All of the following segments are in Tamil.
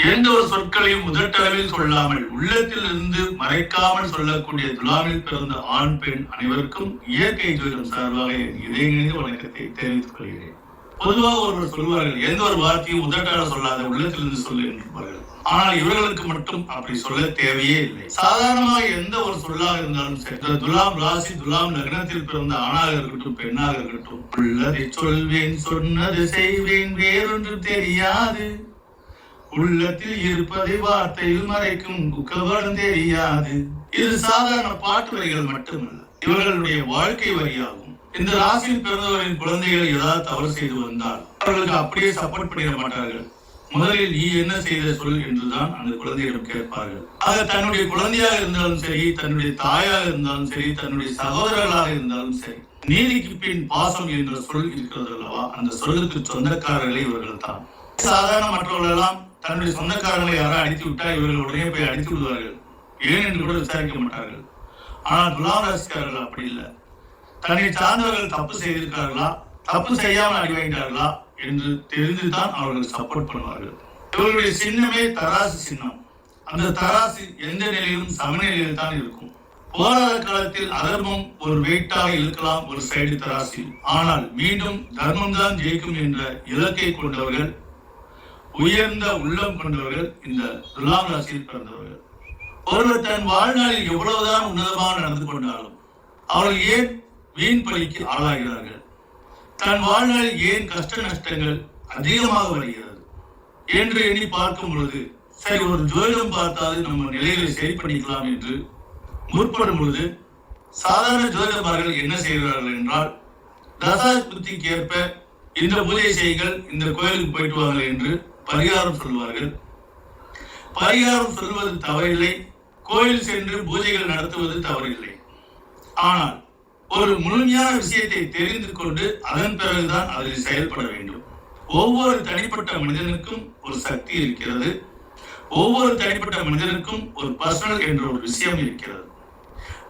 எந்த ஒரு சொற்களையும் முதட்டளவில் சொல்லாமல் உள்ளத்தில் இருந்து மறைக்காமல் சொல்லக்கூடிய துலாமில் பிறந்த ஆண் பெண் அனைவருக்கும் இயற்கை ஜோதிடம் சார்பாக இதயங்களின் வணக்கத்தை தெரிவித்துக் கொள்கிறேன். பொதுவாக ஒருவர் சொல்வார்கள், எந்த ஒரு வார்த்தையும் முதட்டால சொல்லாத உள்ளத்திலிருந்து சொல்லு என்பார்கள். ஆனால் இவர்களுக்கு மட்டும் அப்படி சொல்ல தேவையே இல்லை. சாதாரணமாக எந்த ஒரு சொல்லாக இருந்தாலும் சரி, துலாம் ராசி துலாம் லக்னத்தில் பிறந்த ஆணாக இருக்கட்டும் பெண்ணாக இருக்கட்டும், உள்ளதை சொல்வேன் சொன்னது செய்வேன் வேறொன்று தெரியாது, உள்ளத்தில் இருப்பதை வார்த்தையில் மறைக்கும் குக்கவரம் தெரியாது. இது சாதாரண பாட்டு வரிகள் மட்டுமல்ல, இவர்களுடைய வாழ்க்கை வரியாகும். இந்த ராசியில் பிறந்தவரின் குழந்தைகள் ஏதாவது தவறு செய்து வந்தால் அவர்களுக்கு அப்படியே சப்போர்ட் பண்ணிட மாட்டார்கள். முதலில் நீ என்ன செய்த சொல் என்றுதான் அந்த குழந்தையிடம் கேட்பார்கள். ஆக தன்னுடைய குழந்தையாக இருந்தாலும் சரி, தன்னுடைய தாயாக இருந்தாலும் சரி, தன்னுடைய சகோதரர்களாக இருந்தாலும் சரி, நீதிக்கு பின் பாசம் என்ற சொல் இருக்கிறது அல்லவா, அந்த சொல்லுக்கு சொந்தக்காரர்களே இவர்கள் தான். சாதாரண மற்றவர்கள் எல்லாம் தன்னுடைய சொந்தக்காரர்களை யாராவது அடித்து விட்டால் இவர்கள் உடனே போய் அடித்து விடுவார்கள், ஏன் என்று கூட விசாரிக்க மாட்டார்கள். ஆனால் துலாம் ராசிக்காரர்கள் அப்படி இல்லை. தன்னை சார்ந்தவர்கள் தப்பு செய்திருக்கார்களா, தப்பு செய்யாமல் அடி வாங்கிட்டார்களா என்று தெரிந்துதான் அவர்கள் சப்போர்ட் பண்ணுவார்கள். இவர்களுடைய சின்னமே தராசு சின்னம். அந்த தராசு எந்த நிலையிலும் சமநிலையில் தான் இருக்கும். போராட காலத்தில் அதர்மம் ஒரு வெயிட்டாக இருக்கலாம் ஒரு சைடு தராசில், ஆனால் மீண்டும் தர்மம் தான் ஜெயிக்கும் என்ற இலக்கை கொண்டவர்கள், உயர்ந்த உள்ளம் கொண்டவர்கள் இந்த துலாம் ராசியில் பிறந்தவர்கள். ஒருவர் தன் வாழ்நாளில் எவ்வளவுதான் உன்னதமாக நடந்து கொண்டாலும் அவர்கள் ஏன் வீண் பலிக்கு ஆளாகிறார்கள்? தன் வாழ்நாளில் ஏன் கஷ்ட நஷ்டங்கள் அதிகமாக வருகிறது என்று எண்ணி பார்க்கும் பொழுது, சரி ஒரு ஜோதிடம் பார்த்தாது நம்ம நிலைகளை சரி பண்ணிக்கலாம் என்று முற்படும் பொழுது, சாதாரண ஜோதிடர்கள் என்ன செய்கிறார்கள் என்றால், தசா புத்திக்கு ஏற்ப இந்த பூஜை செய்கள், இந்த கோயிலுக்கு போயிட்டு வாங்க என்று பரிகாரம் சொல்வார்கள். பரிகாரம் சொல்வது தவறில்லை, கோயில் சென்று பூஜைகள் நடத்துவது தவறில்லை. ஆனால் ஒரு முழுமையான விஷயத்தை தெரிந்து கொண்டு அதன் பிறகுதான் அதில் செயல்பட வேண்டும். ஒவ்வொரு தனிப்பட்ட மனிதனுக்கும் ஒரு சக்தி இருக்கிறது. ஒவ்வொரு தனிப்பட்ட மனிதனுக்கும் ஒரு பர்சனல் என்ற ஒரு விஷயம் இருக்கிறது.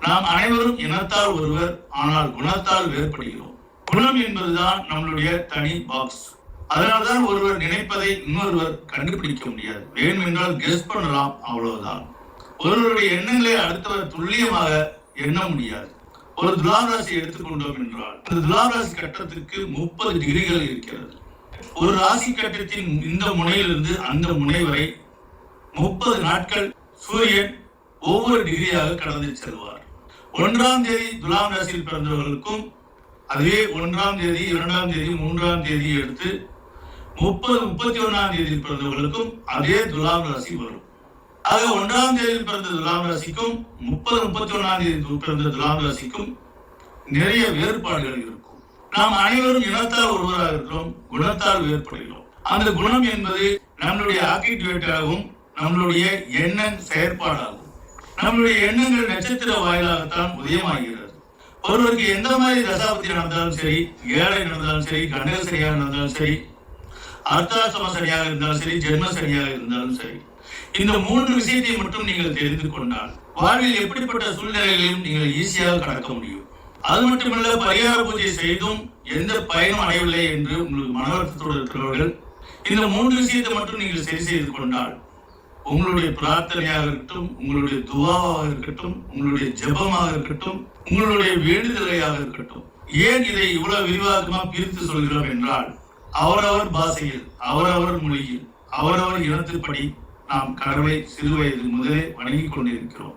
நாம் அனைவரும் இனத்தால் ஒருவர், ஆனால் குணத்தால் வேறுபடுகிறோம். குணம் என்பதுதான் நம்மளுடைய தனி பாக்ஸ். அதனால்தான் ஒருவர் நினைப்பதை இன்னொருவர் கண்டுபிடிக்க முடியாது. வேணும் என்றால் கெஸ் பண்ணலாம், அவ்வளவுதான். ஒருவருடைய எண்ணங்களை அடுத்தவர் துல்லியமாக எண்ண முடியாது. ஒரு துலாம் ராசி எடுத்துக்கொண்டோம் என்றால், அந்த துலாம் ராசி கட்டத்திற்கு 30 டிகிரிகள் இருக்கிறது. ஒரு ராசி கட்டத்தின் இந்த முனையிலிருந்து அந்த முனை வரை 30 நாட்கள் சூரியன் ஒவ்வொரு டிகிரியாக கடந்து செல்வார். 1ஆம் தேதி துலாம் ராசியில் பிறந்தவர்களுக்கும், அதுவே 1ஆம் தேதி 2ஆம் தேதி 3ஆம் தேதி எடுத்து 30 31ஆம் தேதி பிறந்தவர்களுக்கும் அதே துலாம் ராசி வரும். ஆக 1ஆம் தேதியில் பிறந்த துலாம் ராசிக்கும் 30 31ஆம் தேதி பிறந்த துலாம் ராசிக்கும் நிறைய வேறுபாடுகள் இருக்கும். நாம் அனைவரும் இனத்தால் ஒருவராக இருக்கிறோம், குணத்தால் வேறுபடுகிறோம். அந்த குணம் என்பது நம்மளுடைய ஆக்டிவேட்டாகவும் நம்மளுடைய எண்ண செயற்பாடாகும். நம்மளுடைய எண்ணங்கள் நட்சத்திர வாயிலாகத்தான் உதயமாகிறது. ஒருவருக்கு எந்த மாதிரி தசாபதி நடந்தாலும் சரி, ஏழை நடந்தாலும் சரி, கண்டக சரியாக நடந்தாலும் சரி, அர்த்தாசம சரியாக இருந்தாலும் சரி, ஜென்ம சரியாக இருந்தாலும் சரி, இந்த 3 விஷயத்தை மட்டும் நீங்கள் தெரிந்து கொண்டால் வாழ்வில் எப்படிப்பட்ட சூழ்நிலைகளையும் நீங்கள் ஈஸியாக கடக்க முடியும். அது மட்டுமல்ல, பரிகார பூஜை செய்தும் எந்த பயனும் அடையவில்லை என்று உங்களுக்கு மனவருத்தத்தோடு இருக்கிறவர்கள், இந்த 3 விஷயத்தை மட்டும் நீங்கள் சரி செய்து கொண்டால் உங்களுடைய பிரார்த்தனையாக இருக்கட்டும், உங்களுடைய துவாவாக இருக்கட்டும், உங்களுடைய ஜெபமாக இருக்கட்டும், உங்களுடைய வேண்டுதலையாக இருக்கட்டும். ஏன் இதை இவ்வளவு விரிவாக்கமா பிரித்து சொல்கிறோம் என்றால், அவரவர் பாஷையில், அவரவர் மொழியில், அவரவர் இனத்திற்படி நாம் கடவுளை சிறு வயது முதலே வணங்கிக் கொண்டிருக்கிறோம்.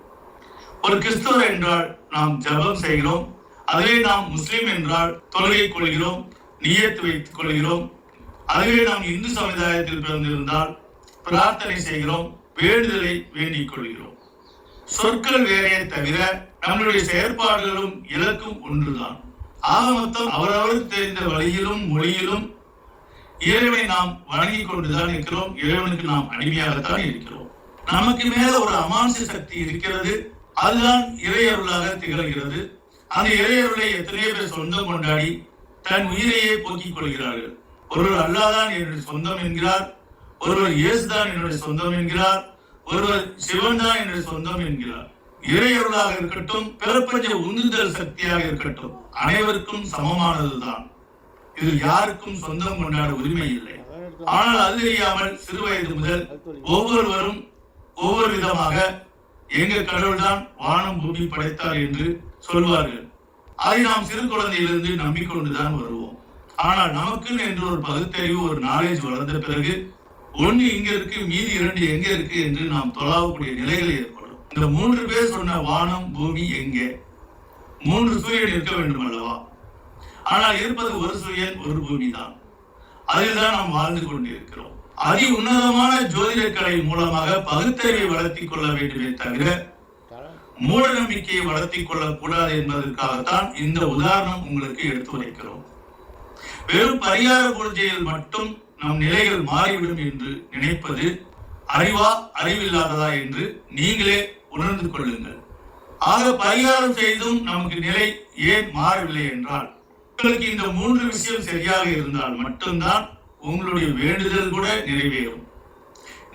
ஒரு கிறிஸ்தவர் என்றால் நாம் ஜபம் செய்கிறோம். அதுவே நாம் முஸ்லிம் என்றால் தொழுகை கொள்கிறோம், நியத்து வைத்துக் கொள்கிறோம். அதுவே நாம் இந்து சமுதாயத்தில் பிறந்திருந்தால் பிரார்த்தனை செய்கிறோம், வேண்டுதலை வேண்டிக் கொள்கிறோம். சொற்கள் வேறே தவிர நம்மளுடைய செயற்பாடுகளும் இலக்கும் ஒன்றுதான். ஆக மொத்தம் அவரவருக்கு தெரிந்த வழியிலும் மொழியிலும் இறைவனை நாம் வணங்கி கொண்டுதான் இருக்கிறோம். இறைவனுக்கு நாம் அடிமையாகத்தான் இருக்கிறோம். நமக்கு மேல ஒரு அமானுஷ சக்தி இருக்கிறது, அதுதான் இறையருளாக திகழ்கிறது. அந்த இறையருளை எத்தனையோ பேர் சொந்தம் கொண்டாடி தன் உயிரையே போக்கிக் கொள்கிறார்கள். ஒருவர் அல்லாதான் என்னுடைய சொந்தம் என்கிறார், ஒருவர் இயேசுதான் என்னுடைய சொந்தம் என்கிறார், ஒருவர் சிவன் தான் என்னுடைய சொந்தம் என்கிறார். இறையருளாக இருக்கட்டும், பிறப்பஞ்ச உந்துதல் சக்தியாக இருக்கட்டும், அனைவருக்கும் சமமானதுதான். இதில் யாருக்கும் சொந்தம் கொண்டாட உரிமை இல்லை. ஆனால் அது தெரியாமல் சிறு வயது முதல் ஒவ்வொருவரும் ஒவ்வொரு விதமாக எங்க கடவுள்தான் வானம் பூமி படைத்தார் என்று சொல்வார்கள். அதை நாம் சிறு குழந்தையிலிருந்து நம்பிக்கொண்டுதான் வருவோம். ஆனால் நமக்குன்னு என்று ஒரு பகுத்தறிவு, ஒரு நாலேஜ் வளர்ந்த பிறகு ஒண்ணு இங்க இருக்கு, மீதி 2 எங்க இருக்கு என்று நாம் தொழாவக்கூடிய நிலைகள் ஏற்படும். இந்த 3 பேர் சொன்ன வானம் பூமி எங்கே? 3 சூரியன் இருக்க வேண்டும் அல்லவா? ஆனால் இருப்பது ஒரு சூரியன், ஒரு பூமி தான். அதில் தான் நாம் வாழ்ந்து கொண்டிருக்கிறோம். அதி உன்னதமான ஜோதிட கலை மூலமாக பகுத்தறிவை வளர்த்திக் கொள்ள வேண்டுமே தவிர மூட நம்பிக்கையை வளர்த்திக் கொள்ளக்கூடாது என்பதற்காகத்தான் இந்த உதாரணம் உங்களுக்கு எடுத்து வைக்கிறோம். வெறும் பரிகார பூஜையில் மட்டும் நம் நிலைகள் மாறிவிடும் என்று நினைப்பது அறிவா அறிவில்லாததா என்று நீங்களே உணர்ந்து கொள்ளுங்கள். ஆக பரிகாரம் செய்தும் நமக்கு நிலை ஏன் மாறவில்லை என்றால், உங்களுக்கு இந்த 3 விஷயம் சரியாக இருந்தால் மட்டும்தான் உங்களுடைய வேண்டுதல் கூட நிறைவேறும்.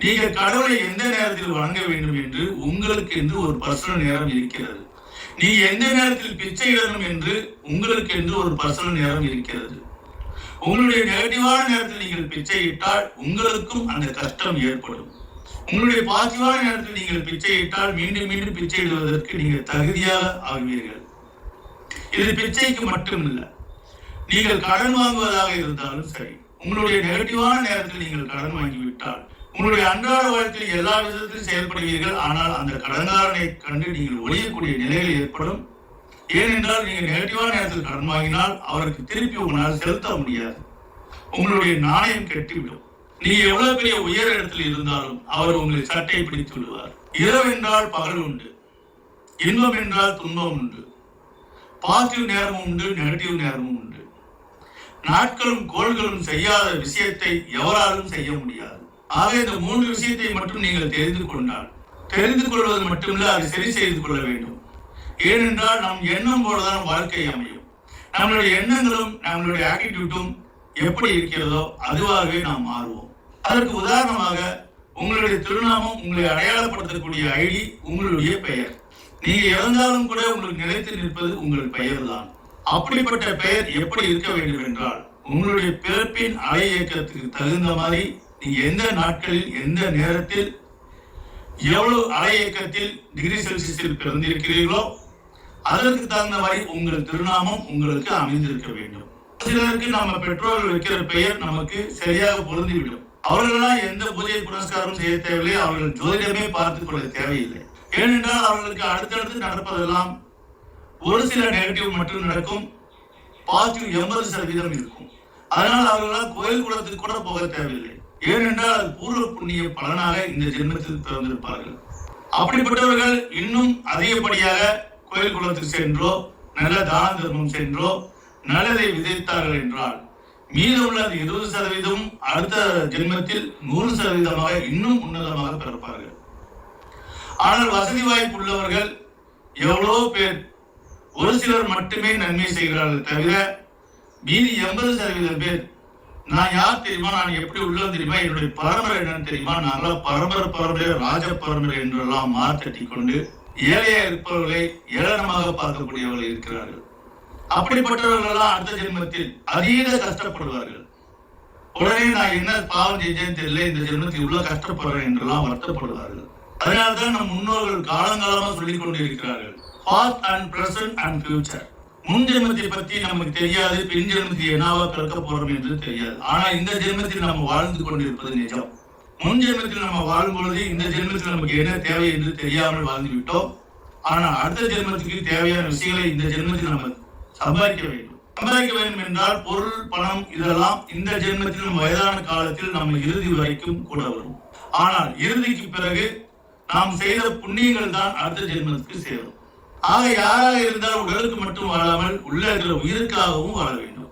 நீங்க கடவுளை எந்த நேரத்தில் வணங்க வேண்டும் என்று உங்களுக்கு என்று ஒரு பர்சனல் நேரம் இருக்கிறது. நீ எந்த நேரத்தில் பிச்சை இடணும் என்று உங்களுக்கு என்று ஒரு பர்சனல் நேரம் இருக்கிறது. உங்களுடைய நெகட்டிவான நேரத்தில் நீங்கள் பிச்சை இட்டால் உங்களுக்கும் அந்த கஷ்டம் ஏற்படும். உங்களுடைய பாசிட்டிவான நேரத்தில் நீங்கள் பிச்சை இட்டால் மீண்டும் மீண்டும் பிச்சை இடுவதற்கு நீங்கள் தகுதியாக ஆகுவீர்கள். இது பிச்சைக்கு மட்டுமில்ல, நீங்கள் கடன் வாங்குவதாக இருந்தாலும் சரி, உங்களுடைய நெகட்டிவான நேரத்தில் நீங்கள் கடன் வாங்கிவிட்டால் உங்களுடைய அன்றாட வாழ்க்கையில் எல்லா விதத்திலும் செயல்படுவீர்கள். ஆனால் அந்த கடன்காரனை கண்டு நீங்கள் ஒழியக்கூடிய நிலைகள் ஏற்படும். ஏனென்றால் நீங்கள் நெகட்டிவான நேரத்தில் கடன் வாங்கினால் அவருக்கு திருப்பி உங்களால் செலுத்த முடியாது. உங்களுடைய நாணயம் கெட்டுவிடும். நீ எவ்வளவு பெரிய உயர் இடத்தில் இருந்தாலும் அவர் உங்களை சட்டை பிடித்து விடுவார். இரவு என்றால் பகல் உண்டு, இன்பம் என்றால் துன்பம் உண்டு, பாசிட்டிவ் நேரமும் உண்டு, நெகட்டிவ் நேரமும் உண்டு. நாட்களும் கோள்களும் செய்யாத விஷயத்தை எவராலும் செய்ய முடியாது. ஆக இந்த 3 விஷயத்தை மட்டும் நீங்கள் தெரிந்து கொண்டால், தெரிந்து கொள்வது மட்டுமில்லை, அதை சரி செய்து கொள்ள வேண்டும். ஏனென்றால் நம் எண்ணம் போலதான் வாழ்க்கை அமையும். நம்மளுடைய எண்ணங்களும் நம்மளுடைய ஆட்டிடியூட்டும் எப்படி இருக்கிறதோ அதுவாகவே நாம் மாறுவோம். அதற்கு உதாரணமாக உங்களுடைய திருநாமம், உங்களை அடையாளப்படுத்தக்கூடிய ஐடி உங்களுடைய பெயர். நீங்க இறந்தாலும் கூட உங்களுக்கு நிலைத்து நிற்பது உங்கள் பெயர் தான். அப்படிப்பட்ட பெயர் எப்படி இருக்க வேண்டும் என்றால், உங்களுடைய பிறப்பின் அலை இயக்கத்துக்கு தகுந்த மாதிரி நீங்க எந்த நாட்களில் எந்த நேரத்தில் எவ்வளவு அலை இயக்கத்தில் டிகிரி செல்சியஸில் பிறந்திருக்கிறீர்களோ அதற்கு தகுந்த மாதிரி உங்கள் திருநாமம் உங்களுக்கு அமைந்திருக்க வேண்டும். சிலருக்கு நம்ம பெற்றோர்கள் வைக்கிற பெயர் நமக்கு சரியாக பொருந்திவிடும். அவர்களெல்லாம் எந்த பூஜை புனஸ்காரம் செய்ய தேவையில்லை, அவர்கள் ஜோதிடமே பார்த்துக் கொள்ள தேவையில்லை. ஏனென்றால் அவர்களுக்கு அடுத்தடுத்து நடப்பதெல்லாம் ஒரு சில நெகட்டிவ் மட்டும் நடக்கும், பாசிட்டிவ் 80% இருக்கும். அதனால் அவர்களால் கோயில் குளத்துக்கு கூட போக தேவையில்லை. ஏனென்றால் அது பூர்வ புண்ணிய பலனாக இந்த ஜென்மத்தில் பிறந்திருப்பார்கள். அப்படிப்பட்டவர்கள் இன்னும் அதிகப்படியாக கோயில் குளத்துக்கு சென்றோ நல்ல தான தர்மம் சென்றோ நல்லதை விதைத்தார்கள் என்றால் மீதமுள்ள 20% அடுத்த ஜென்மத்தில் 100% இன்னும் உன்னதமாக பிறப்பார்கள். ஆனால் வசதி வாய்ப்பு உள்ளவர்கள் எவ்வளோ பேர், ஒரு சிலர் மட்டுமே நன்மை செய்கிறார்கள் தவிர மீதி 80% பேர் நான் யார் தெரியுமா, நான் எப்படி உள்ளது தெரியுமா, என்னுடைய பரம்பரை என்னன்னு தெரியுமா, நாங்களாம் பரம்பரை ராஜ பரம்பரை என்றெல்லாம் மாற்றட்டி கொண்டு ஏழையா இருப்பவர்களை ஏளனமாக பார்க்கக்கூடியவர்கள் இருக்கிறார்கள். அப்படிப்பட்டவர்கள் எல்லாம் அடுத்த ஜென்மத்தில் அதீத கஷ்டப்படுவார்கள். உடனே நான் என்ன பாவம் செஞ்சேன்னு தெரியல, இந்த ஜென்மத்தில் இவ்வளவு கஷ்டப்படுறேன் என்றெல்லாம் வருத்தப்படுவார்கள். அதனால்தான் நம் முன்னோர்கள் காலங்காலமா சொல்லிக் கொண்டிருக்கிறார்கள், past and present and future. முன் ஜென்மத்தை பற்றி நமக்கு தெரியாது, பின் ஜென்மத்தில் என்னவா பிறக்க போறோம் என்று தெரியாது. ஆனா இந்த ஜென்மத்தில் நம்ம வாழ்ந்து கொண்டிருப்பது நிஜம். முன் ஜென்மத்தில் நம்ம வாழும் பொழுது இந்த ஜென்மத்தில் நமக்கு என்ன தேவை என்று தெரியாமல் வாழ்ந்து விட்டோம். ஆனா அடுத்த ஜென்மத்துக்கு தேவையான விஷயங்களை இந்த ஜென்மத்தில் நம்ம சம்பாதிக்க வேண்டும். சம்பாதிக்க வேண்டும் என்றால் பொருள், பணம் இதெல்லாம் இந்த ஜென்மத்தில் நம்ம வயதான காலத்தில் நம்ம இறுதி வரைக்கும் கூட வரும். ஆனால் இறுதிக்கு பிறகு நாம் செய்த புண்ணியங்கள் தான் அடுத்த ஜென்மத்துக்கு சேரும். ஆக யாராக இருந்தால் உடலுக்கு மட்டும் வாழாமல் உள்ள இருக்கிற உயிருக்காகவும் வாழ வேண்டும்.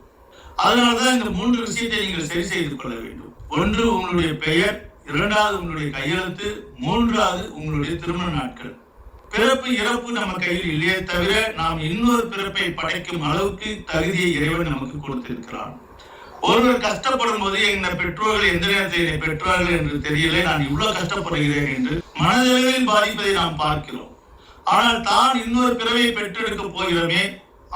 அதனால்தான் இந்த 3 விஷயத்தை நீங்கள் சரி செய்து கொள்ள வேண்டும். ஒன்று உங்களுடைய பெயர், 2வது உங்களுடைய கையெழுத்து, 3வது உங்களுடைய திருமண நாட்கள். பிறப்பு இறப்பு நம்ம கையில் இல்லையே தவிர நாம் இன்னொரு பிறப்பை படைக்கும் அளவுக்கு தகுதியை இறைவன் நமக்கு கொடுத்திருக்கிறான். ஒருவர் கஷ்டப்படும் போது எங்க பெற்றோர்கள் எந்த நேரத்தில் என்னை பெற்றார்கள் என்று தெரியல, நான் இவ்வளவு கஷ்டப்படுகிறேன் என்று மனதளவில் பாதிப்பதை நாம் பார்க்கிறோம். ஆனால் தான் இன்னொரு பிறவையை பெற்றெடுக்க போகிறோமே,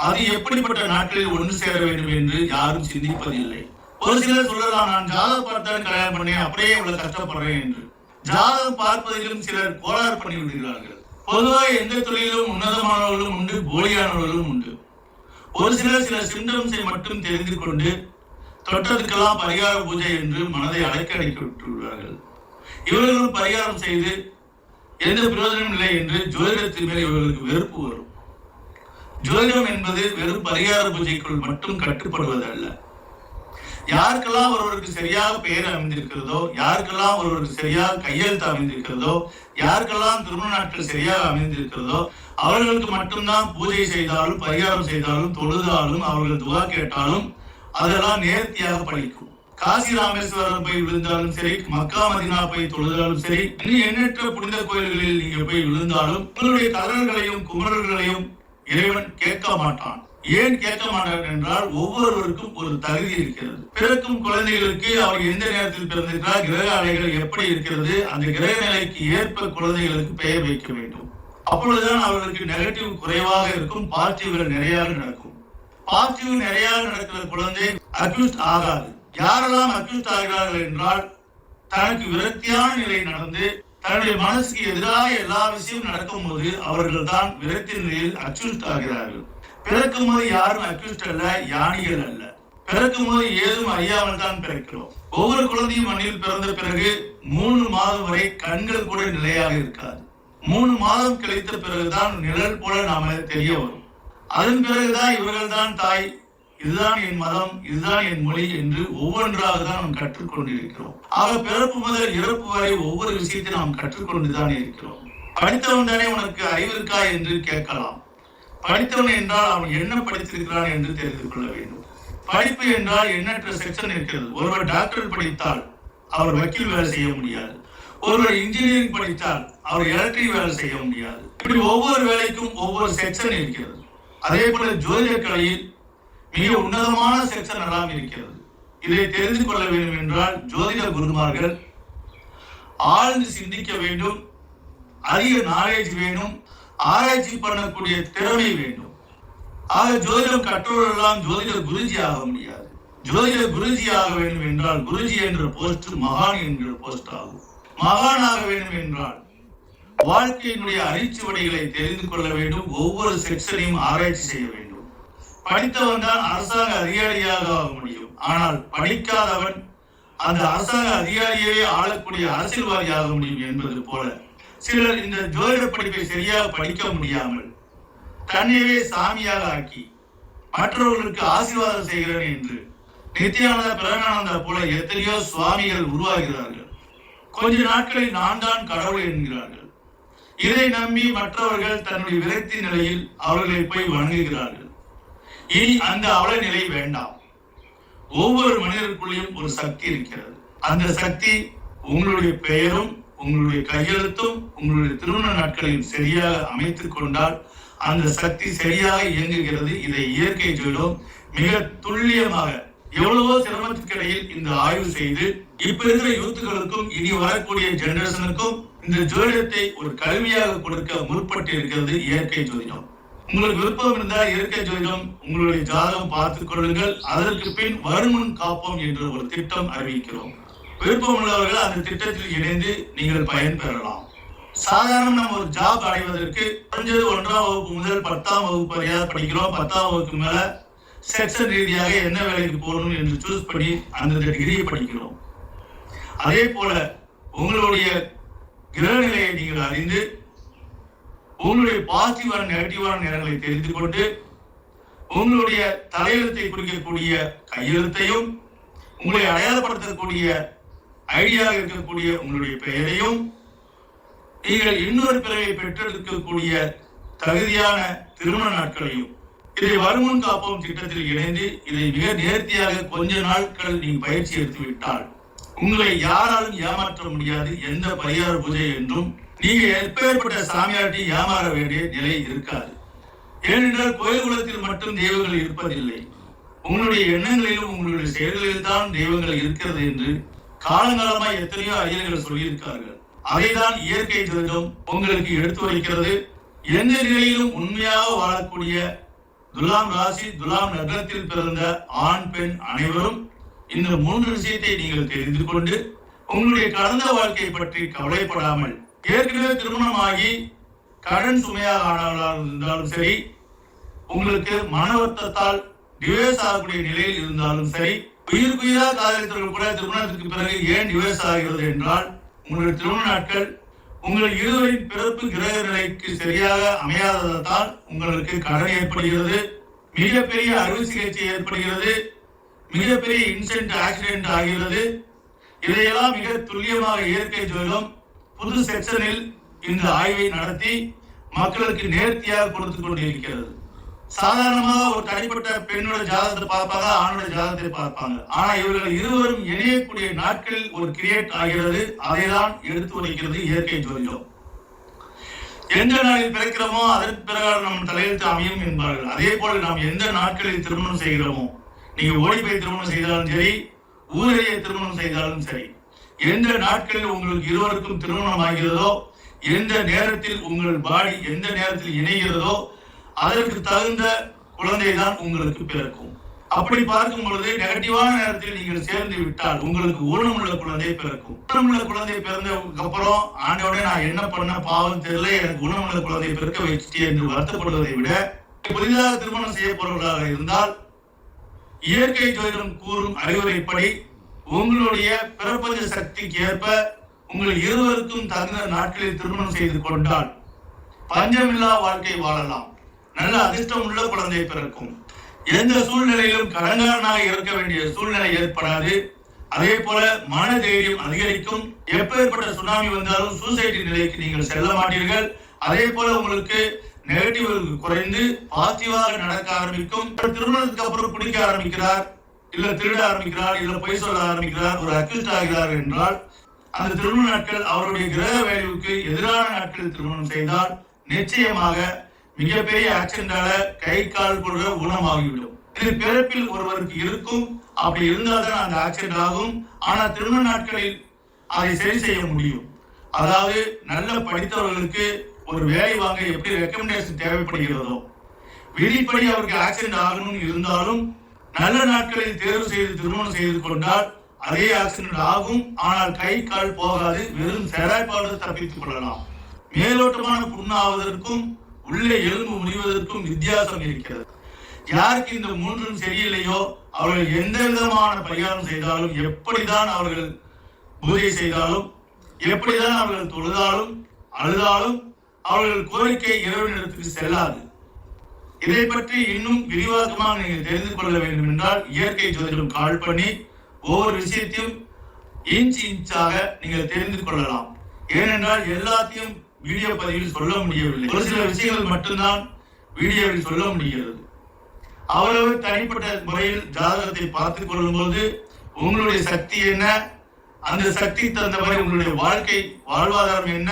அது எப்படிப்பட்ட நாட்களில் ஒன்று சேர வேண்டும் என்று யாரும் சிந்திப்பதில்லை. ஒரு சிலர் சொல்லலாம், நான் ஜாதகம் பார்த்தான் கல்யாணம் பண்ணேன், அப்படியே இவ்வளவு கஷ்டப்படுறேன் என்று. ஜாதகம் பார்ப்பதிலும் சிலர் கோளாறு பண்ணி விடுகிறார்கள். பொதுவாக எந்த தொழிலும் உன்னதமானவர்களும் உண்டு, போலியானவர்களும் உண்டு. ஒரு சிலர் சில சிம்டம்ஸை மட்டும் தெரிந்து கொண்டு தொட்டதுக்கெல்லாம் பரிகார பூஜை என்று மனதை அடக்கி விட்டுள்ளார்கள். இவர்களும் பரிகாரம் செய்து எந்த பிரயோஜனம் இல்லை என்று ஜோதிடத்தின் மேல் இவர்களுக்கு வெறுப்பு வரும். ஜோதிடம் என்பது வெறும் பரிகார பூஜைக்குள் மட்டும் கட்டுப்படுவதல்ல. யாருக்கெல்லாம் ஒருவருக்கு சரியாக பெயர் அமைந்திருக்கிறதோ, யாருக்கெல்லாம் ஒருவருக்கு சரியாக கையெழுத்து அமைந்திருக்கிறதோ, யாருக்கெல்லாம் திருமண நாட்கள் சரியாக அமைந்திருக்கிறதோ அவர்களுக்கு மட்டும்தான் பூஜை செய்தாலும் பரிகாரம் செய்தாலும் தொழுதாலும் அவர்கள் துவா கேட்டாலும் அதெல்லாம் நேர்த்தியாக பழிக்கும். காசி ராமேஸ்வரம் போய் விழுந்தாலும் சரி, மக்கா மதினா போய் தொழுதாலும் சரி, இன்னும் எண்ணற்ற புனித கோயில்களில் நீங்க போய் விழுந்தாலும் உங்களுடைய கதறல்களையும் குமரல்களையும் இறைவன் கேட்க மாட்டான். ஏன் கேட்க மாட்டான் என்றால் ஒவ்வொருவருக்கும் ஒரு தகுதி இருக்கிறது. பிறக்கும் குழந்தைகளுக்கு அவர் எந்த நேரத்தில் பிறந்திருக்கிறார், கிரக அலைகள் எப்படி இருக்கிறது, அந்த கிரக நிலைக்கு ஏற்ப குழந்தைகளுக்கு பெயர் வைக்க வேண்டும். அப்பொழுதுதான் அவர்களுக்கு நெகட்டிவ் குறைவாக இருக்கும், பாசிட்டிவ்கள் நிறைய நடக்கும். பாசிட்டிவ் நிறைய நடக்கிற குழந்தை அக்யூஸ்ட் ஆகாது. யாரெல்லாம் அக்யூஸ்ட் ஆகிறார்கள் என்றால் தனக்கு விரக்தியான நிலை நடந்து தன்னுடைய மனசுக்கு எதிராக எல்லா விஷயமும் நடக்கும் போது அவர்கள் தான் விரக்தி நிலையில் அக்யூஸ்ட் ஆகிறார்கள். பிறக்கும் போது யாரும் அக்யூஸ்ட் அல்ல, யானிகள் அல்ல. பிறக்கும் போது ஏதும் அறியாமல் தான் பிறக்கிறோம். ஒவ்வொரு குழந்தையும் மண்ணில் பிறந்த பிறகு 3 மாதம் வரை கண்கள் கூட நிலையாக இருக்காது. 3 மாதம் கழித்த பிறகுதான் நிழல் போல நாம தெரிய வரும். அதன் பிறகுதான் இவர்கள் தான் தாய், இதுதான் என் மதம், இதுதான் என் மொழி என்று ஒவ்வொன்றாக தான் நாம் கற்றுக்கொண்டிருக்கிறோம். ஆக பிறப்பு முதல் இறப்பு வரை ஒவ்வொரு விஷயத்தை நாம் கற்றுக்கொண்டுதான் இருக்கிறோம். படித்தவன் தானே உனக்கு அறிவு இருக்கா என்று கேட்கலாம். படித்தவன் என்றால் அவன் என்ன படித்திருக்கிறான் என்று தெரிந்து கொள்ள வேண்டும். படிப்பு என்றால் எண்ணற்ற செக்ஷன் இருக்கிறது. ஒருவர் டாக்டர் படித்தால் அவர் வக்கீல் வேலை செய்ய முடியாது. ஒருவர் இன்ஜினியரிங் படித்தால் அவர் எலக்ட்ரிக் வேலை செய்ய முடியாது. இப்படி ஒவ்வொரு வேலைக்கும் ஒவ்வொரு செக்ஷன் இருக்கிறது. அதே போல ஜோதிட கலையில் மிக உன்னதமான செக்ஷன் எல்லாம் இருக்கிறது. இதை தெரிந்து கொள்ள வேண்டும் என்றால் ஜோதிட குருமார்கள் ஆழ்ந்து சிந்திக்க வேண்டும், அதிக நாலேஜ் வேணும், ஆராய்ச்சி பண்ணக்கூடிய திறமை வேண்டும். ஆக ஜோதிடம் கற்றோரெல்லாம் ஜோதிட குருஜி ஆக முடியாது. ஜோதிட குருஜி ஆக வேண்டும் என்றால் குருஜி என்ற போஸ்ட் மகான் என்ற போஸ்ட் ஆகும். மகானாக வேண்டும் என்றால் வாழ்க்கையினுடைய அரிச்சுவடைகளை தெரிந்து கொள்ள வேண்டும், ஒவ்வொரு செக்ஷனையும் ஆராய்ச்சி செய்ய வேண்டும். படித்தவன் தான் அரசாங்க அதிகாரியாக ஆக முடியும். ஆனால் படிக்காதவன் அந்த அரசாங்க அதிகாரியவே ஆளக்கூடிய அரசியல்வாதியாக முடியும் என்பது போல சிலர் இந்த ஜோதிட படிப்பை சரியாக படிக்க முடியாமல் தன்னையே சாமியாக ஆக்கி மற்றவர்களுக்கு ஆசீர்வாதம் செய்கிறேன் என்று நித்யானந்தா பிரகனானந்தா போல எத்தனையோ சுவாமிகள் உருவாகிறார்கள். கொஞ்ச நாட்களில் நான் தான் கடவுள் என்கிறார்கள். இதை நம்பி மற்றவர்கள் தன்னுடைய விரக்தி நிலையில் அவர்களை போய் வணங்குகிறார்கள். இனி அந்த அவல நிலை வேண்டாம். ஒவ்வொரு மனிதருக்குள்ளேயும் ஒரு சக்தி இருக்கிறது. அந்த சக்தி உங்களுடைய பெயரும் உங்களுடைய கையெழுத்தும் உங்களுடைய திருமண நாட்களையும் சரியாக அமைத்துக் கொண்டால் அந்த சக்தி சரியாக இயங்குகிறது. இதை இயற்கை ஜோதிடம் மிக துல்லியமாக எவ்வளவோ சிரமத்துக்கிடையில் இந்த ஆய்வு செய்து இப்ப இருக்கிற யூத்துகளுக்கும் இனி வரக்கூடிய ஜெனரேஷனுக்கும் இந்த ஜோதிடத்தை ஒரு கல்வியாக கொடுக்க முற்பட்டு இருக்கிறது இயற்கை ஜோதிடம். உங்களுக்கு விருப்பம் இருந்தால் இயற்கை ஜோதிடம் உங்களுடைய ஜாதகம் பார்த்துக் கொள்ளுங்கள். அதற்கு பின் வருமுன் காப்போம் என்ற ஒரு திட்டம் அறிவிக்கிறோம். விருப்பம் உள்ளவர்கள் அந்த திட்டத்தில் இணைந்து நீங்கள் பயன் பெறலாம். சாதாரண நம்ம ஒரு ஜாப் அடைவதற்கு குறைஞ்சது 1ஆம் வகுப்பு முதல் 10ஆம் வகுப்பு வரையாவது படிக்கிறோம். 10ஆம் வகுப்பு மேல செக்ஷன் ரீதியாக என்ன வேலைக்கு போகணும் என்று சூஸ் பண்ணி அந்த டிகிரியை படிக்கிறோம். அதே போல உங்களுடைய கிரக நிலையை நீங்கள் அறிந்து உங்களுடைய பாசிட்டிவான நெகட்டிவான நேரங்களை தெரிந்து கொண்டு உங்களுடைய தலையெழுத்தை குறிக்கக்கூடிய கையெழுத்தையும் உங்களை அடையாளப்படுத்தக்கூடிய ஐடியாக இருக்கக்கூடிய உங்களுடைய பெயரையும் நீங்கள் இன்னொரு பிறவை பெற்றெடுக்கக்கூடிய தகுதியான திருமண நாட்களையும் இதை வருமுன் காப்போம் திட்டத்தில் இணைந்து இதை மிக நேர்த்தியாக கொஞ்ச நாட்கள் நீங்கள் பயிற்சி எடுத்து விட்டால் உங்களை யாராலும் ஏமாற்ற முடியாது. எந்த பரிகார பூஜை என்றும் நீங்க எப்பேற்பட்ட சாமியாட்டி ஏமாற வேண்டிய நிலை இருக்காது. ஏனென்றால் கோயில் குலத்தில் மட்டும் தெய்வங்கள் இருப்பதில்லை. உங்களுடைய எண்ணங்களிலும் உங்களுடைய செயல்களில் தான் தெய்வங்கள் இருக்கிறது என்று காலங்காலமாய் எத்தனையோ அறிஞர்கள் சொல்லியிருக்கார்கள். அதைதான் இயற்கை ஜோதிடம் உங்களுக்கு எடுத்து வைக்கிறது. எந்த நிலையிலும் உண்மையாக வாழக்கூடிய துலாம் ராசி துலாம் நகரத்தில் பிறந்த ஆண் பெண் அனைவரும் இந்த 3 விஷயத்தை நீங்கள் தெரிந்து கொண்டு உங்களுடைய கடந்த வாழ்க்கை பற்றி கவலைப்படாமல், ஏற்கனவே திருமணமாகி கடன் சுமையாக ஆனவர்களாக இருந்தாலும் சரி, உங்களுக்கு மன வருத்தத்தால் டிவோர்ஸ் ஆகக்கூடிய நிலையில் இருந்தாலும் சரி, உயிருக்குயிராக காதலித்தவர்கள் கூட திருமணத்திற்கு பிறகு ஏன் டிவோர்ஸ் ஆகிறது என்றால், உங்களுடைய திருமண நாட்கள் உங்கள் இருவரின் பிறப்பு கிரக நிலைக்கு சரியாக அமையாததால் உங்களுக்கு கடன் ஏற்படுகிறது, மிகப்பெரிய அறுவை சிகிச்சை ஏற்படுகிறது, மிகப்பெரிய இன்சிடென்ட் ஆக்சிடென்ட் ஆகிறது. இதையெல்லாம் மிக துல்லியமாக இயற்கை ஜோதிடம் புது செக்ஷனில் இந்த ஆய்வை நடத்தி மக்களுக்கு நேர்த்தியாக கொடுத்து கொண்டிருக்கிறது. சாதாரணமாக ஒரு தனிப்பட்ட பெண்ணோட ஜாதகத்தை பார்ப்பாங்க, ஆணோட ஜாதகத்தை பார்ப்பாங்க. ஆனா இவர்கள் இருவரும் இணையக்கூடிய நாட்களில் ஒரு கிரியேட் ஆகிறது. அதைதான் எடுத்து வைக்கிறது இயற்கை ஜோதிடம். எந்த நாளில் பிறக்கிறோமோ அதற்கு பிறகு நம் தலையெழுத்து அமையும் என்பார்கள். அதே போல நாம் எந்த நாட்களில் திருமணம் செய்கிறோமோ, நீங்க ஓடி போய் திருமணம் செய்தாலும் சரி, ஊரிலேயே திருமணம் செய்தாலும் சரி, எந்த நாட்களில் உங்களுக்கு இருவருக்கும் திருமணம் ஆகிறதோ, எந்த நேரத்தில் உங்கள் பாடி எந்த நேரத்தில் இணைகிறதோ அதற்கு தகுந்த குழந்தை தான் உங்களுக்கு பிறக்கும். அப்படி பார்க்கும் பொழுது நெகட்டிவான நேரத்தில் நீங்கள் சேர்ந்து விட்டால் உங்களுக்கு ஊனமுள்ள குழந்தை பிறக்கும். ஊனமுள்ள குழந்தை பிறந்ததுக்கு அப்புறம் ஆண்டவனே நான் என்ன பண்ண பாவம் தெரியல, எனக்கு ஊனமுள்ள குழந்தை பிறக்க வச்சுட்டு என்று வருத்தப்படுவதை விட, புதிதாக திருமணம் செய்யப்படுவதாக இருந்தால் இயற்கை ஜோதிடம் கூறும் அறிவுரைப்படி உங்களுடைய பிரபஞ்ச சக்திக்கு ஏற்ப உங்கள் இருவருக்கும் தகுந்த நாட்களில் திருமணம் செய்து கொண்டால் பஞ்சமில்லா வாழ்க்கை வாழலாம். நல்ல அதிர்ஷ்டம் உள்ள குழந்தை பிறக்கும். எந்த சூழ்நிலையிலும் கடன்காரனாக இருக்க வேண்டிய சூழ்நிலை ஏற்படாது. அதே போல மன தைரியம் அதிகரிக்கும். எப்பேற்பட்ட சுனாமி வந்தாலும் சூசைட் நிலைக்கு நீங்கள் செல்ல மாட்டீர்கள். அதே போல உங்களுக்கு நெகட்டிவ் குறைந்து பாசிட்டிவாக நடக்க ஆரம்பிக்கும். திருமணத்துக்கு அப்புறம் குடிக்க ஆரம்பிக்கிறார், இல்ல திருட ஆரம்பிக்கிறார், இல்ல பொய் சொல்ல ஆரம்பிக்கிறார், ஒரு அக்யூஸ்ட் ஆகிறார் என்றால் அந்த திருமண நாட்கள் அவருடைய கிரக வேல்யூக்கு எதிரான நாட்களில் திருமணம் செய்தால் நிச்சயமாக மிகப்பெரிய ஆக்சிடென்டால கை கால் போடுற குணமாகிவிடும். இது பிறப்பில் ஒருவருக்கு இருக்கும். அப்படி இருந்தால்தான் அந்த ஆக்சிடென்ட் ஆகும். ஆனா திருமண நாட்களில் அதை சரி செய்ய முடியும். அதாவது நல்ல படித்தவர்களுக்கு ஒரு வேலை வாங்க எப்படி ரெக்கமெண்டேஷன் தேவைப்படுகிறதோ, விதிப்படி அவருக்கு ஆக்சிடென்ட் ஆகணும்னு இருந்தாலும் நல்ல நாட்களில் தேர்வு செய்து திருமணம் செய்து கொண்டால் அதே ஆக்சிடென்ட் ஆகும். ஆனால் கை கால் போகாது, வெறும் செராய்ப்பாடு தப்பித்துக் கொள்ளலாம். மேலோட்டமான புண்ணாவதற்கும் உள்ளே எலும்பு முடிவதற்கும் வித்தியாசம் இருக்கிறது. யாருக்கு இந்த 3ம் சரியில்லையோ அவர்கள் எந்த விதமான பரிகாரம் செய்தாலும், எப்படிதான் அவர்கள் பூஜை செய்தாலும், எப்படிதான் அவர்கள் தொழுதாலும் அழுதாலும் அவர்கள் கோரிக்கை இறைவனிடத்துக்கு செல்லாது. இதை பற்றி இன்னும் விரிவாக்கமாக நீங்கள் தெரிந்து கொள்ள வேண்டும் என்றால் இயற்கை ஜோதிடம் கால் பண்ணி ஒவ்வொரு விஷயத்தையும் இன்ச்சாக நீங்கள் தெரிந்து கொள்ளலாம். ஏனென்றால் எல்லாத்தையும் வீடியோ பதிவில் சொல்ல முடியவில்லை. ஒரு சில விஷயங்கள் மட்டும்தான் வீடியோவில் சொல்ல முடிகிறது. அவ்வளவு தனிப்பட்ட முறையில் ஜாதகத்தை பார்த்துக் கொள்ளும் போது உங்களுடைய சக்தி என்ன, அந்த சக்தி தகுந்த மாதிரி உங்களுடைய வாழ்க்கை வாழ்வாதாரம் என்ன,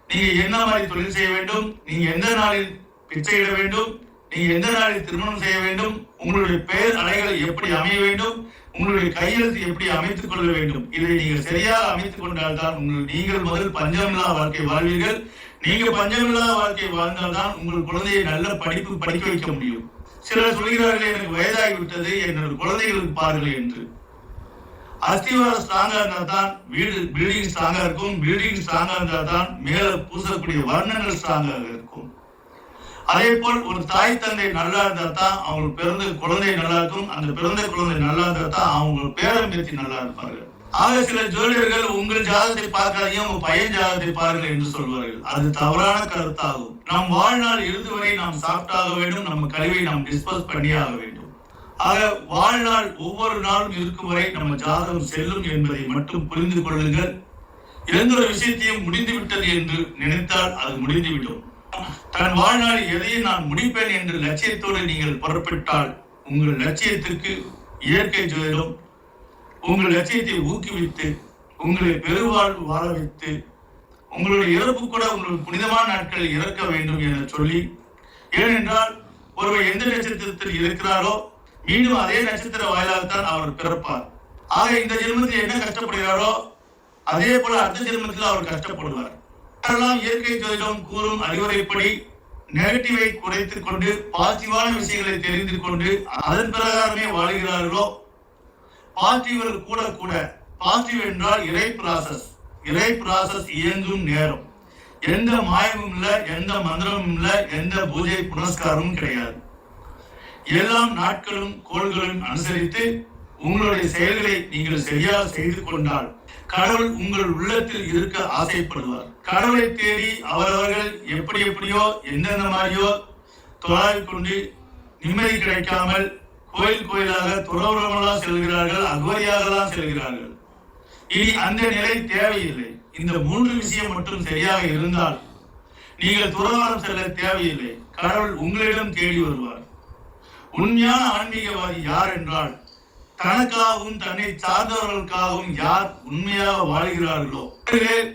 நீங்க என்ன மாதிரி தொழில் செய்ய வேண்டும், நீங்க எந்த நாளில் பிச்சையிட வேண்டும், நீங்க எந்த நாளில் திருமணம் செய்ய வேண்டும், உங்களுடைய பெயர் அலைகள் எப்படி அமைய வேண்டும், உங்களுடைய கையெழுத்து எப்படி அமைத்துக் கொள்ள வேண்டும், இதை நீங்கள் சரியாக அமைத்துக் கொண்டால்தான் நீங்கள் முதல் பஞ்சமில்லா வாழ்க்கை வாழ்வீர்கள். நீங்க பஞ்சமில்லா வாழ்க்கை வாழ்ந்தால்தான் உங்கள் குழந்தையை நல்ல படிப்பு படிக்க வைக்க முடியும். சிலர் சொல்கிறார்கள் எனக்கு வயதாகிவிட்டது, என்னோட குழந்தைகளுக்கு பாருங்கள் என்று. அஸ்திவாரம் ஸ்ட்ராங்கா இருந்தா தான் வீடு பில்டிங் ஸ்ட்ராங்கா இருக்கும். பில்டிங் ஸ்ட்ராங்கா இருந்தா தான் மேல பூசக்கூடிய வர்ணங்கள் ஸ்ட்ராங்காக இருக்கும். அதே போல் ஒரு தாய் தந்தை நல்லா இருந்தா தான் அவங்க பிறந்த குழந்தை நல்லா இருக்கும். அந்த பிறந்த குழந்தை நல்லா இருந்தா தான் அவங்க பேரம் பேத்தி நல்லா இருப்பார்கள். ஆக சில ஜோதிடர்கள் உங்கள் ஜாதகத்தை பார்க்காதீங்க, உங்க பையன் ஜாதகத்தை பாருங்கள் என்று சொல்வார்கள். அது தவறான கருத்தாகும். நம் வாழ்நாள் இறுதி வரை நாம் சாப்பிட்டாக வேண்டும், நம்ம கழிவை நாம் டிஸ்போஸ் பண்ணியாக வேண்டும். ஆக வாழ்நாள் ஒவ்வொரு நாளும் இருக்கும் வரை நம்ம ஜாதகம் செல்லும் என்பதை மட்டும் புரிந்து கொள்ளுங்கள். எந்த ஒரு விஷயத்தையும் முடிந்து விட்டது என்று நினைத்தால் அது முடிந்துவிடும். தன் வாழ்நாள் எதையும் நான் முடிப்பேன் என்ற லட்சியத்தோடு நீங்கள் புறப்பட்டால் உங்கள் லட்சியத்திற்கு இயற்கை ஜோதிடம் உங்கள் லட்சியத்தை ஊக்குவித்து உங்களை பெருவாழ்வு வாழ வைத்து உங்களுடைய இறப்பு கூட உங்கள் புனிதமான நாட்களில் இறக்க வேண்டும் என சொல்லி, ஏனென்றால் ஒருவர் எந்த நட்சத்திரத்தில் இருக்கிறாரோ மீண்டும் அதே நட்சத்திர வாயிலாகத்தான் அவர் பிறப்பார். ஆக இந்த ஜென்மத்தில் என்ன கஷ்டப்படுகிறாரோ அதே போல அடுத்த ஜென்மத்தில் அவர் கஷ்டப்படுவார். இயற்கை ஜோதிடம் கூறும் அறிவுரைப்படி நெகட்டிவை குறைத்துக் கொண்டு பாசிட்டிவான விஷயங்களை தெரிந்து கொண்டு அதன் பிரகாரமே வாழ்கிறார்களோ பாசிட்டிவ் கூட கூட பாசிட்டிவ் என்றால் இறை ப்ராசஸ் இயங்கும் நேரம். எந்த மாயமும் இல்ல, எந்த மந்திரமும் இல்ல, எந்த பூஜை புனஸ்காரமும் கிடையாது. எல்லாம் நாட்களும் கோள்களும் அனுசரித்து உங்களுடைய செயல்களை நீங்கள் சரியாக செய்து கொண்டால் கடவுள் உங்கள் உள்ளத்தில் இருக்க ஆசைப்படுவார். கடவுளை தேடி அவரவர்கள் எப்படியோ எந்தெந்த மாதிரியோ தொழாவிக் கொண்டு நிம்மதி கிடைக்காமல் கோயிலாக துறவரமெல்லாம் செல்கிறார்கள், அகோரியாகலாம் செல்கிறார்கள். இனி அந்த நிலை தேவையில்லை. இந்த 3 விஷயம் மட்டும் சரியாக இருந்தால் நீங்கள் துறவரம் செல்ல தேவையில்லை. கடவுள் உங்களிடம் தேடி வருவார். உண்மையான ஆன்மீகவாதி யார் என்றால் தனக்காகவும் தன்னை சார்ந்தவர்களுக்காகவும் யார் உண்மையாக வாழ்கிறார்களோ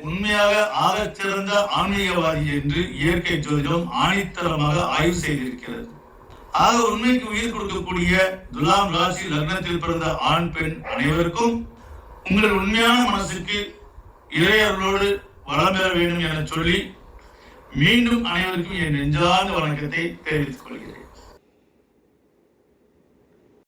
உண்மையாக ஆகச் சிறந்த ஆன்மீகவாதி என்று இயற்கை ஜோதிடம் ஆணித்தரமாக ஆய்வு செய்திருக்கிறது. ஆக உண்மைக்கு உயிர் கொடுக்கக்கூடிய துலாம் ராசி லக்னத்தில் பிறந்த ஆண் பெண் அனைவருக்கும் உங்கள் உண்மையான மனசுக்கு இறையர்களோடு வளம் பெற வேண்டும் என சொல்லி மீண்டும் அனைவருக்கும் என் நெஞ்சார்ந்த வணக்கத்தை தெரிவித்துக் கொள்கிறேன்.